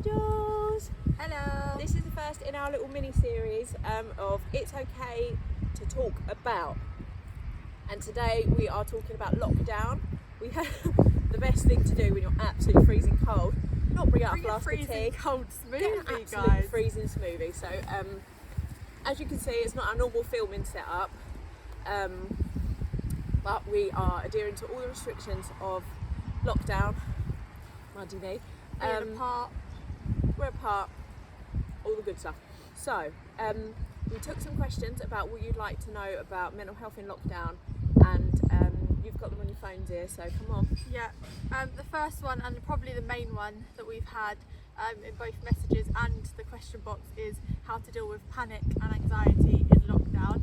angels. Hello. This is the first in our little mini series of It's Okay to Talk About. And today we are talking about lockdown. We have the best thing to do when you're absolutely freezing cold. Not bring out a flask of tea. Freezing cold smoothie, Get an absolute guys. freezing smoothie. So as you can see, it's not our normal filming setup. But we are adhering to all the restrictions of lockdown. Muddy me. We're apart, all the good stuff. So, we took some questions about what you'd like to know about mental health in lockdown, and you've got them on your phones here, so come on. Yeah, the first one and probably the main one that we've had in both messages and the question box is how to deal with panic and anxiety in lockdown.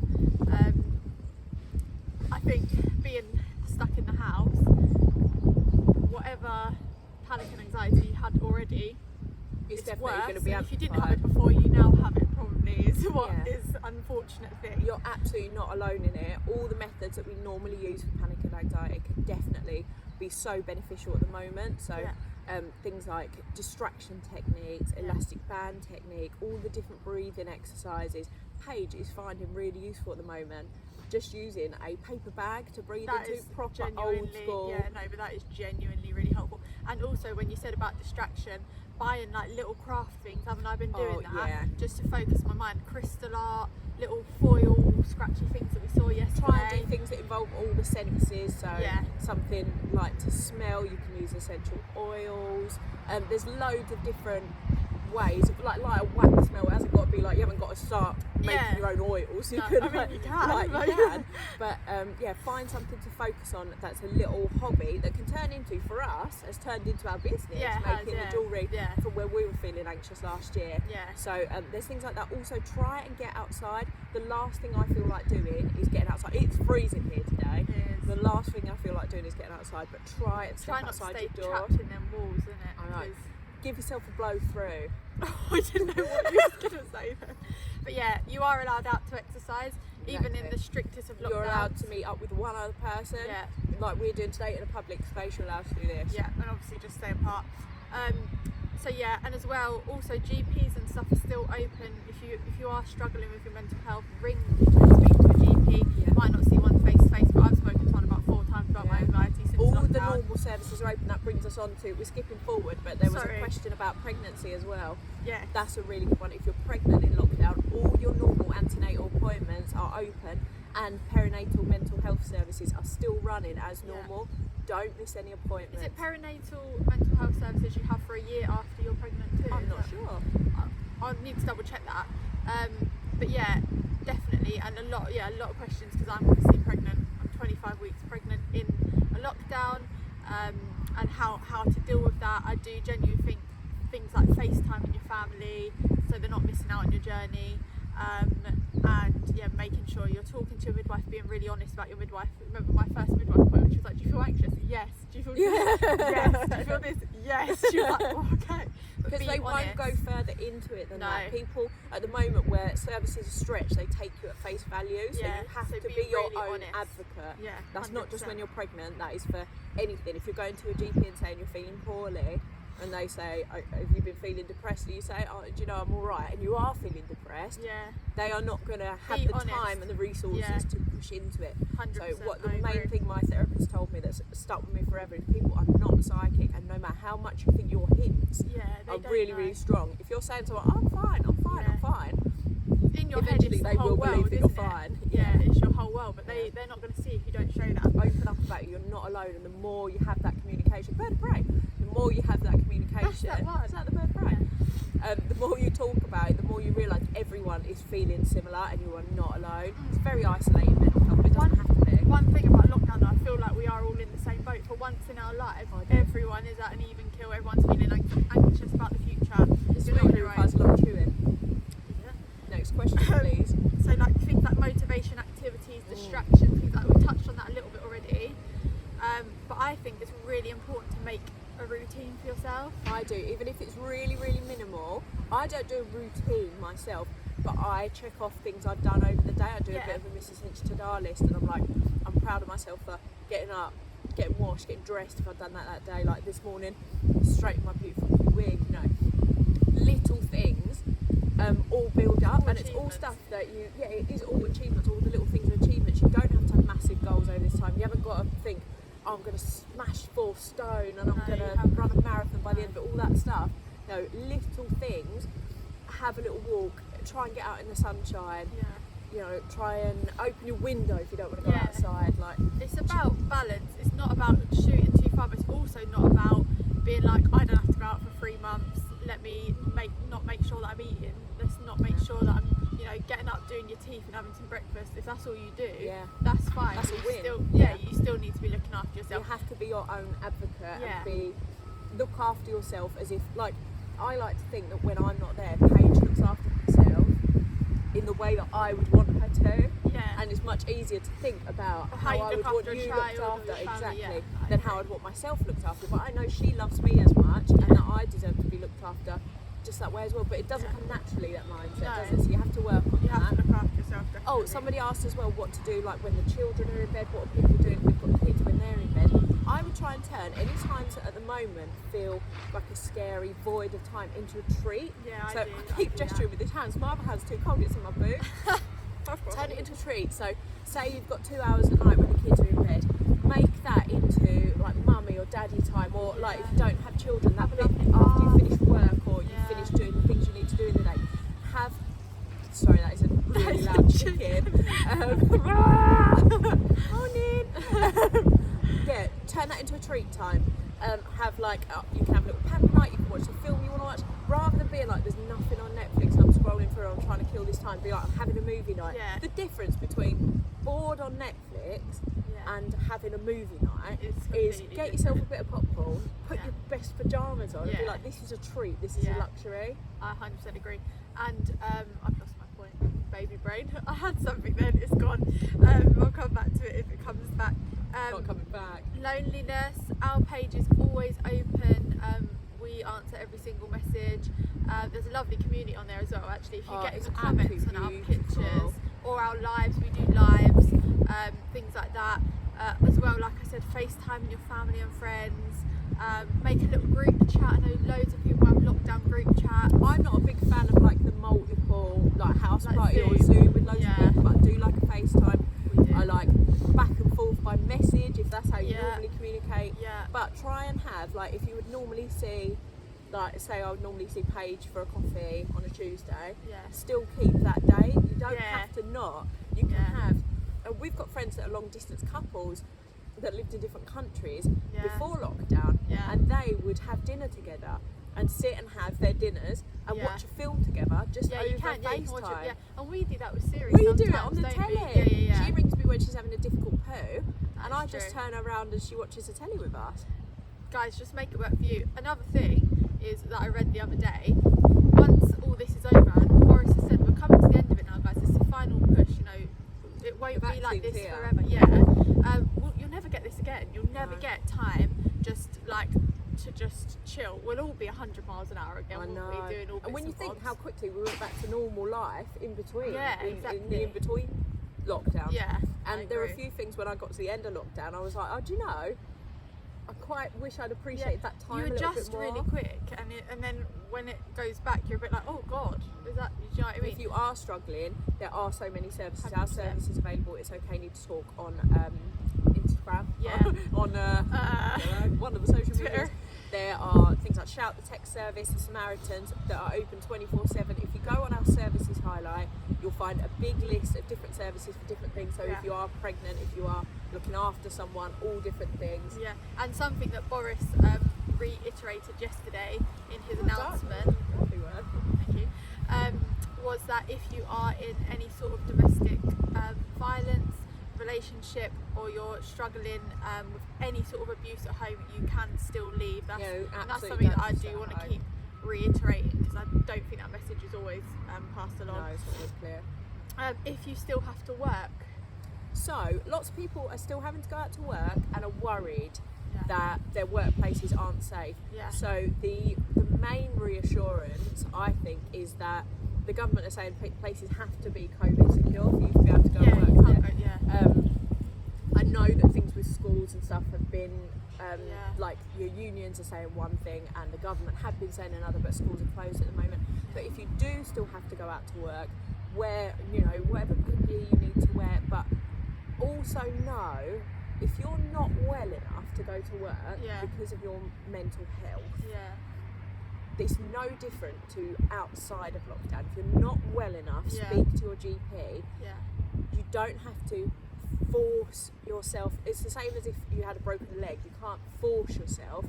I think being stuck in the house, whatever panic and anxiety you had already, It's definitely worse. going to be And if you didn't amplified. have it before, you now have it probably is what is unfortunate thing. You're absolutely not alone in it. All the methods that we normally use for panic and anxiety can definitely be so beneficial at the moment. So things like distraction techniques, elastic band technique, all the different breathing exercises. Paige is finding really useful at the moment. Just using a paper bag to breathe That into, is proper old school. Yeah, no, but that is genuinely really helpful. And also when you said about distraction, buying like little craft things, haven't I been doing that? Yeah. Just to focus my mind. Crystal art, little foil scratchy things that we saw yesterday. Try and do things that involve all the senses, so Yeah. something like to smell, you can use essential oils. There's loads of different ways, like a wax smell. It hasn't got to be like, you haven't got to start making your own oils. You No, can, I mean, you can, like, but- you can. But find something to focus on that's a little hobby that can turn into, for us, has turned into our business, Yeah, it making has, the jewellery yeah. from where we were feeling anxious last year. Yeah. So there's things like that. Also, try and get outside. The last thing I feel like doing is getting outside. It's freezing here today. It is. The last thing I feel like doing is getting outside, but try and Try step not to outside stay your door. trapped in them walls, isn't it? I know. Give yourself a blow through. I didn't know what you were going to say then. But yeah, you are allowed out to exercise, even in Exactly. the strictest of lockdowns. You're allowed to meet up with one other person, Yeah. like we're doing today in a public space. You're allowed to do this. Yeah, and obviously just stay apart. So yeah, and as well, also GPs and stuff are still open. If you are struggling with your mental health, ring and speak to a GP. Yeah. You might not see one face to face, but I've spoken to one about 4 times about my anxiety since All lockdown. the normal services are open. That brings us on to, we're skipping forward, but there was Sorry. a question about pregnancy as well. Yeah. That's a really good one. If you're pregnant in lockdown, all your normal antenatal appointments are open, and perinatal mental health services are still running as normal. Don't miss any appointments. Is it perinatal mental health services you have for a year after you're pregnant too? I'm not sure. I'll need to double check that. But yeah, definitely, and a lot of questions because I'm obviously pregnant. I'm 25 weeks pregnant in a lockdown, and how to deal with that. I do genuinely think things like FaceTiming your family so they're not missing out on your journey, and yeah, making sure you're talking to your midwife, being really honest about your midwife. Remember my first midwife appointment, she was like, "Do you feel anxious?" Yes. Do you feel this? Yes. Do you feel this? Yes. She was like, "Oh, okay." Because they won't go further into it than that. People at the moment where services are stretched, they take you at face value, so you have to be your really own honest. advocate. Yeah, That's not just 100%. when you're pregnant, that is for anything. If you're going to a GP and saying you're feeling poorly, and they say, have you been feeling depressed? And you say, oh, do you know, I'm all right, and you are feeling depressed, Yeah. they are not going to have Be the honest. time and the resources to push into it. 100%, So what the I main agree. thing my therapist told me that's stuck with me forever is people are not psychic, and no matter how much you think your hints Yeah, they are don't really, know. really strong, if you're saying to someone, I'm fine, I'm fine, In your eventually head, it's they the whole will world, believe that you're isn't it? fine. Yeah, it's your whole world, but they're not going to see if you don't show that. Open up about it, you're not alone, and the more you have that communication, bird of prey, the more you have that communication, That's that one. is that the bird of prey? The more you talk about it, the more you realise everyone is feeling similar and you are not alone. It's very isolating mental health, but it doesn't have to be. One thing about lockdown, I feel like we are all in the same boat. For once in our lives, I do. everyone is at an even keel. Everyone's feeling anxious about the future. This You're really doing your requires a own. lot of chewing. Next question, please. So like things like motivation activities, distractions, things like we touched on that a little bit already. But I think it's really important to make a routine for yourself. I do, even if it's really, really minimal. I don't do a routine myself, but I check off things I've done over the day. I do a bit of a Mrs. Hinch to-do list, and I'm like, I'm proud of myself for getting up, getting washed, getting dressed if I've done that day. Like this morning, straighten my beautiful wig, you know, little things all build up, All and it's all achievements. stuff that it is all achievements, all the little things are achievements. You don't have to have massive goals over this time. You haven't got to think, oh, I'm going to smash 4 stone and I'm going to run a marathon by the end of it, all that stuff. No, little things, have a little walk, try and get out in the sunshine, you know, try and open your window if you don't want to go outside. Like, it's about balance. It's not about shooting too far, but it's also not about being like, I don't have to go out for 3 months, let me not make sure that I'm eating, let's not make sure that I'm, you know, getting up, doing your teeth and having some breakfast. If that's all you do, that's fine. That's a You win. Still, you still need to be looking after yourself. you have to be your own advocate and look after yourself as if, like, I like to think that when I'm not there, Paige looks after herself in the way that I would want her to. And it's much easier to think about Or how I would want you looked after, exactly, than how I'd want myself looked after. But I know she loves me as much, and that I deserve to be looked after just that way as well. But it doesn't come naturally, that mindset, does it? So you have to work on You that. have to look after yourself, definitely. Oh, somebody asked as well what to do, like when the children are in bed, what are people doing if we've got kids when they're in bed. I would try and turn any times that at the moment feel like a scary void of time into a treat. So I keep gesturing with this hand, so my other hand's too cold, it's in my boot. Turn it into a treat. So say you've got 2 hours at night when the kids are in bed, make that into like mummy or daddy time, or like if you don't have children, that bit after you finish work or you finish doing the things you need to do in the day, have, sorry, that is a really loud chicken. Morning. Yeah, turn that into a treat time. Have like, you can have a little pamper night, you can watch the film you want to watch, rather than being like, there's nothing on Netflix and I'm scrolling through, I'm trying to kill this time, be like, I'm having a movie night. The difference between bored on Netflix and having a movie night is get yourself a bit of popcorn, put your best pyjamas on and be like, this is a treat, this is a luxury. I 100% agree. And I've lost my point, baby brain. I had something then, it's gone. I'll come back to it if it comes back. Not coming back. Loneliness, our page is always open. We answer every single message. There's a lovely community on there as well, actually. If you get any comments on our pictures or our lives, we do lives, things like that. As well, like I said, FaceTime your family and friends. Make a little group chat. I know loads of people have lockdown group chat. I'm not a big fan of like the multiple like house party or Zoom with loads of people, but I do like a FaceTime. I like back and forth by message if that's how you normally communicate. But try and have, like, if you would normally see, like, say I would normally see Paige for a coffee on a Tuesday, still keep that day. You don't have to not. You can have, and we've got friends that are long distance couples that lived in different countries before lockdown, and they would have dinner together and sit and have their dinners and watch a film together just over FaceTime. And we do that with Siri. We do it on the telly. Yeah. She rings me when she's having a difficult poo, and I just true. turn around and she watches the telly with us. Guys, just make it work for you. Another thing is that I read the other day, once all this is over, and Boris has said, we're coming to the end of it now, guys, it's the final push, you know, it won't be like this forever. Well, you'll never get this again. You'll never get time just like to just chill. We'll all be 100 miles an hour again. I know. We'll be doing all bits and when you think bobs. how quickly we went back to normal life in between, exactly. in the in-between lockdown. And there were a few things when I got to the end of lockdown, I was like, oh, do you know, I quite wish I'd appreciated that time a little bit more. You adjust really quick, and then when it goes back, you're a bit like, oh God, is that? Do you know what I mean? If you are struggling, there are so many services. 100%. Our service is available. It's okay. Need to talk on Instagram. On one of the social medias. There are things like Shout, the text service, the Samaritans that are open 24/7. If you go on our services highlight, you'll find a big list of different services for different things. So if you are pregnant, if you are looking after someone, all different things. And something that Boris reiterated yesterday in his announcement. Thank you. Was that if you are in any sort of domestic violence relationship, or you're struggling with any sort of abuse at home, you can still leave. That's something that I do want to keep reiterating, because I don't think that message is always passed along. No, it's not always clear. If you still have to work. So lots of people are still having to go out to work and are worried that their workplaces aren't safe. So the main reassurance, I think, is that the government are saying places have to be COVID secure for you to be able to go and work there. I know that things with schools and stuff stuff have been like your unions are saying one thing and the government have been saying another, but schools are closed at the moment. But if you do still have to go out to work, wear, you know, whatever PPE you need to wear, but also know if you're not well enough to go to work because of your mental health, it's no different to outside of lockdown. If you're not well enough, speak to your GP. You don't have to force yourself. It's the same as if you had a broken leg. You can't force yourself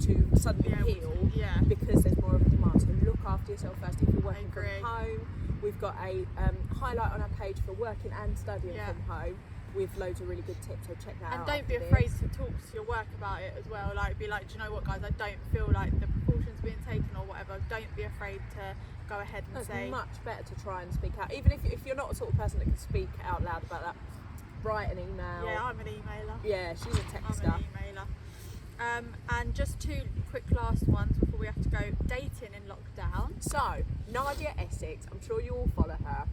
to suddenly heal because there's more of a demand. So look after yourself first. If you're working from home, we've got a highlight on our page for working and studying from home with loads of really good tips, so check that out. And don't be afraid to talk to your work about it as well. Like, be like, do you know what, guys, I don't feel like the precautions being taken or whatever. Don't be afraid to go ahead and say. It's much better to try and speak out, even if you're not the sort of person that can speak out loud about that. Write an email. Yeah, I'm an emailer. Yeah, she's a texter. I'm an emailer. And just two quick last ones before we have to go. Dating in lockdown. So, Nadia Essex, I'm sure you all follow her.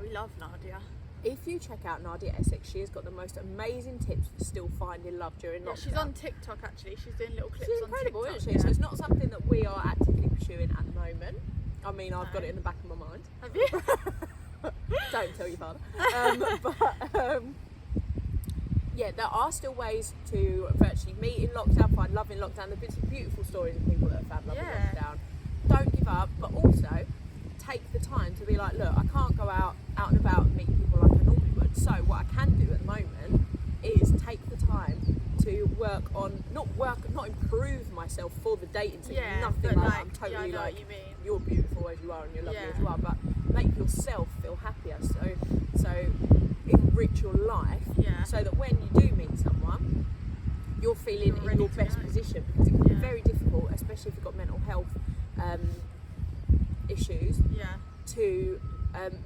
We love Nadia. If you check out Nadia Essex, she has got the most amazing tips for still finding love during lockdown. She's on TikTok actually. She's doing little clips She's on incredible, TikTok. isn't she? So it's not something that we are actively pursuing at the moment. I mean, I've got it in the back of my mind. Have you? Don't tell your father. Yeah, there are still ways to virtually meet in lockdown, find love in lockdown. There's been some beautiful stories of people that have found love in lockdown. Don't give up, but also take the time to be like, look, I can't go out and about and meet people like I normally would. So what I can do at the moment is take the time to not improve myself for the dating scene. Nothing like I'm totally like you're beautiful as you are and you're lovely as you are, but make yourself feel happier. So enrich your life so that when you do meet someone, you're feeling in your best position, because it can be very difficult, especially if you've got mental health issues, to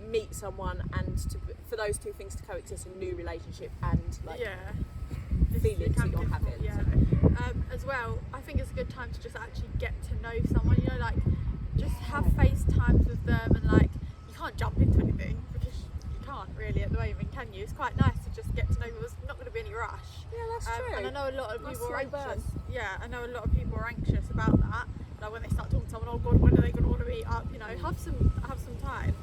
meet someone and for those two things to coexist, a new relationship and feelings that you're having. As well, I think it's a good time to just actually get to know someone, you know, like just have FaceTimes with them, and like you can't jump into anything because you can't really at the moment, can you? It's quite nice to just get to know people. There's not going to be any rush. Yeah, that's true. And I know a lot of people are anxious. I know a lot of people are anxious about that. Like when they start talking to someone, oh God, when are they going to want to meet up? You know, have some time.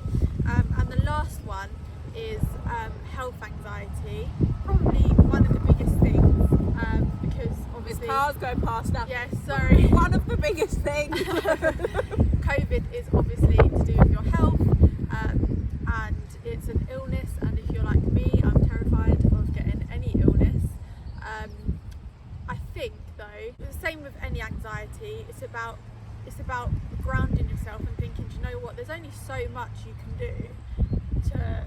And the last one is health anxiety. Probably one of the biggest things, because obviously cars going past us. Yeah, sorry. One of the biggest things. COVID is obviously to do with your health, and it's an illness. And if you're like me, I'm terrified of getting any illness. I think though, the same with any anxiety. It's about grounding yourself and thinking, do you know what? There's only so much you can do to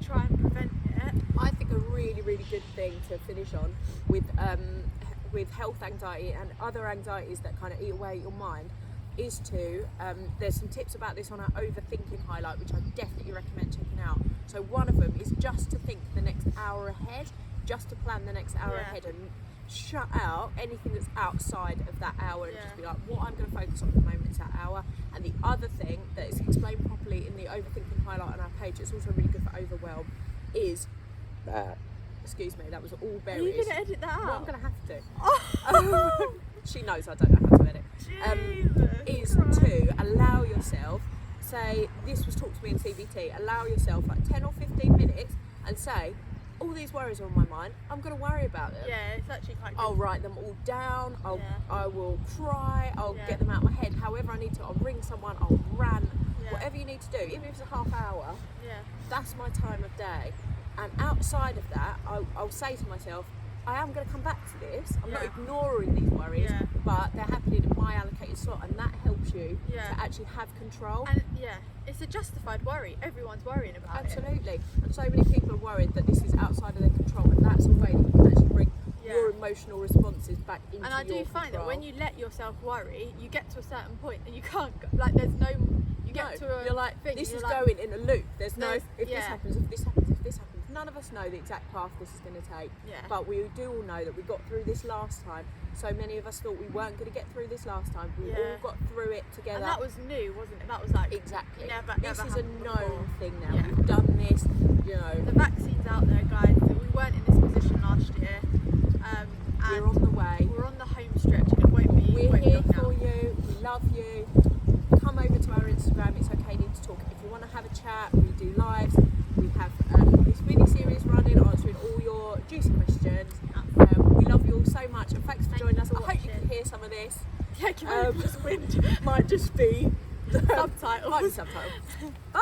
try and prevent it. I think a really, really good thing to finish on with health anxiety and other anxieties that kind of eat away at your mind is to, there's some tips about this on our overthinking highlight, which I definitely recommend checking out. So one of them is just to think the next hour ahead, just to plan the next hour ahead and shut out anything that's outside of that hour and just be like, what I'm going to focus on at the moment is that hour. And the other thing that is explained properly in the overthinking highlight on our page, it's also really good for overwhelm, is excuse me, that was all berries. Are you going to edit that out? Well, I'm going to have to. She knows I don't know how to edit. Is to allow yourself, say this was talked to me in CBT, allow yourself like 10 or 15 minutes and say, all these worries are on my mind, I'm going to worry about them. Yeah, it's actually quite good. I'll write them all down, I will cry, I'll get them out of my head, however I need to, I'll ring someone, I'll rant, whatever you need to do, even if it's a half hour, that's my time of day. And outside of that, I'll say to myself, I am going to come back to this, I'm not ignoring these worries, but they're happening in my allocated slot, and that helps you to actually have control. And it's a justified worry, everyone's worrying about it. Absolutely. And so many people are worried that this is outside of their control, and that's a way that you can actually bring your emotional responses back into your control. And I do find that when you let yourself worry, you get to a certain point and you can't go, like there's no, you get to a you're like, thing, this you're is like, going in a loop, there's no, if this happens, if this happens, if this happens. None of us know the exact path this is going to take, but we do all know that we got through this last time. So many of us thought we weren't going to get through this last time. We all got through it together. And that was new, wasn't it? That was like exactly. This is a known thing now. Yeah. We've done this. You know, the vaccine's out there, guys. We weren't in this position last year, and Snapchat, we do lives, we have this mini series running answering all your juicy questions. We love you all so much, and thanks for joining us. I hope you can hear some of this. Yeah, just wind might just be the subtitles. Might be subtitles. Bye.